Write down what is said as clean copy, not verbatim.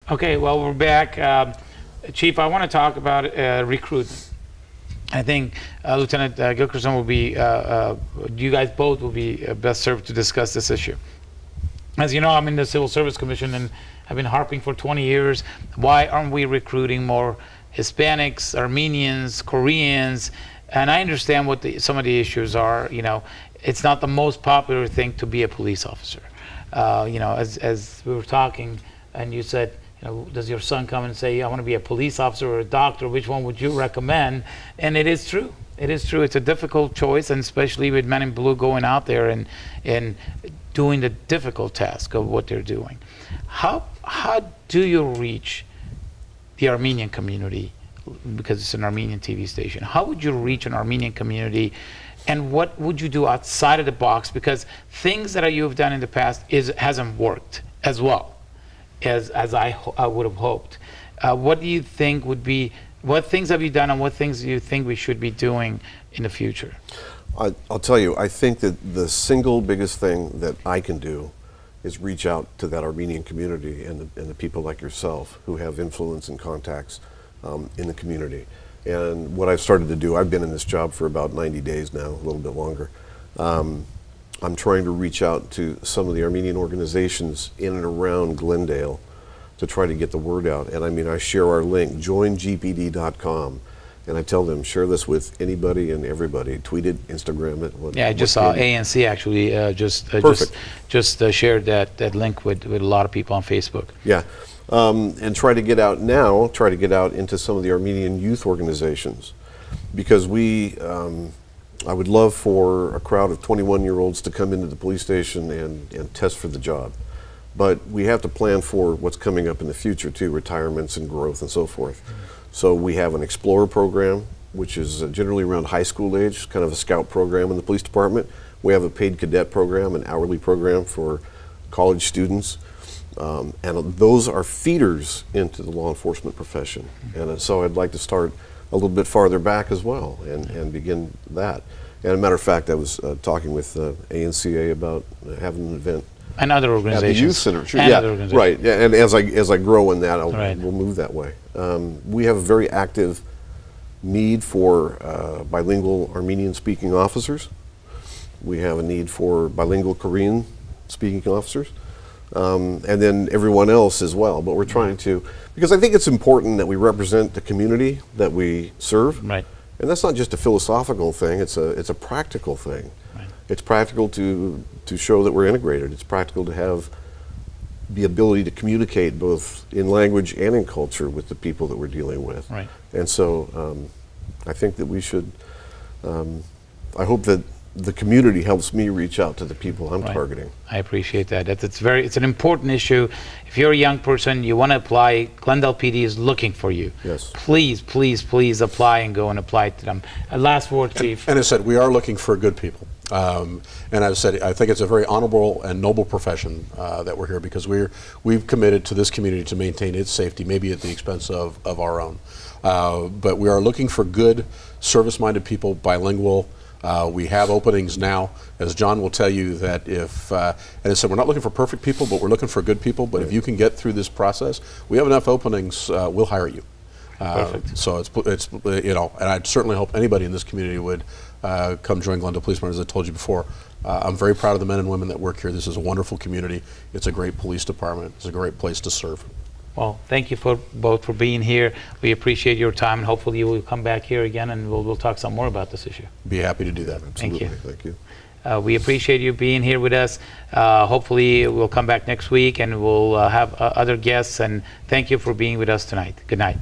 Okay, well, we're back. Chief, I want to talk about recruitment. I think Lieutenant Gilkerson will be, you guys both will be best served to discuss this issue. As you know, I'm in the Civil Service Commission and I've been harping for 20 years. Why aren't we recruiting more Hispanics, Armenians, Koreans? And I understand what some of the issues are. You know, it's not the most popular thing to be a police officer. You know, as we were talking and you said, you know, does your son come and say, I want to be a police officer or a doctor? Which one would you recommend? And it is true. It is true. It's a difficult choice, and especially with men in blue going out there and doing the difficult task of what they're doing. How do you reach the Armenian community? Because it's an Armenian TV station. How would you reach an Armenian community? And what would you do outside of the box? Because things that you've done in the past hasn't worked as well as I would have hoped. What do you think would be, what things have you done and what things do you think we should be doing in the future? I'll tell you, I think that the single biggest thing that I can do is reach out to that Armenian community and the people like yourself who have influence and contacts in the community. And what I've started to do, I've been in this job for about 90 days now, a little bit longer. I'm trying to reach out to some of the Armenian organizations in and around Glendale to try to get the word out. And I mean, I share our link, joingpd.com, and I tell them, share this with anybody and everybody. Tweet it, Instagram it. Yeah, I just saw ANC actually just shared that link with a lot of people on Facebook. Yeah, and try to get out now, try to get out into some of the Armenian youth organizations, because I would love for a crowd of 21-year-olds to come into the police station and test for the job. But we have to plan for what's coming up in the future too, retirements and growth and so forth. So we have an Explorer program, which is generally around high school age, kind of a scout program in the police department. We have a paid cadet program, an hourly program for college students. And those are feeders into the law enforcement profession. And so I'd like to start a little bit farther back as well and begin that. And as a matter of fact, I was talking with ANCA about having an event and other organizations. At the youth center. Sure. And yeah, other organizations. Right. Yeah, and as I grow in that, Right. we'll move that way. We have a very active need for bilingual Armenian-speaking officers. We have a need for bilingual Korean-speaking officers. And then everyone else as well. But we're trying to, because I think it's important that we represent the community that we serve. Right. And that's not just a philosophical thing, it's a practical thing. Right. It's practical to show that we're integrated. It's practical to have the ability to communicate both in language and in culture with the people that we're dealing with. Right. And so I think that we should, I hope that the community helps me reach out to the people I'm targeting. I appreciate that. It's an important issue. If you're a young person, you want to apply, Glendale PD is looking for you. Yes. Please, please, please apply and go and apply to them. Last word, Chief. And I said, we are looking for good people. And I've said, I think it's a very honorable and noble profession that we're here, because we've committed to this community to maintain its safety, maybe at the expense of our own. But we are looking for good, service-minded people, bilingual. We have openings now, as John will tell you, that if, and I said, we're not looking for perfect people, but we're looking for good people. But if you can get through this process, we have enough openings, we'll hire you. Perfect. So it's you know, and I'd certainly hope anybody in this community would come join Glendale Police Department. As I told you before, I'm very proud of the men and women that work here. This is a wonderful community. It's a great police department. It's a great place to serve. Well, thank you both for being here. We appreciate your time, and hopefully you will come back here again, and we'll talk some more about this issue. Be happy to do that. Absolutely. Thank you. Thank you. We appreciate you being here with us. Hopefully we'll come back next week, and we'll have other guests, and thank you for being with us tonight. Good night.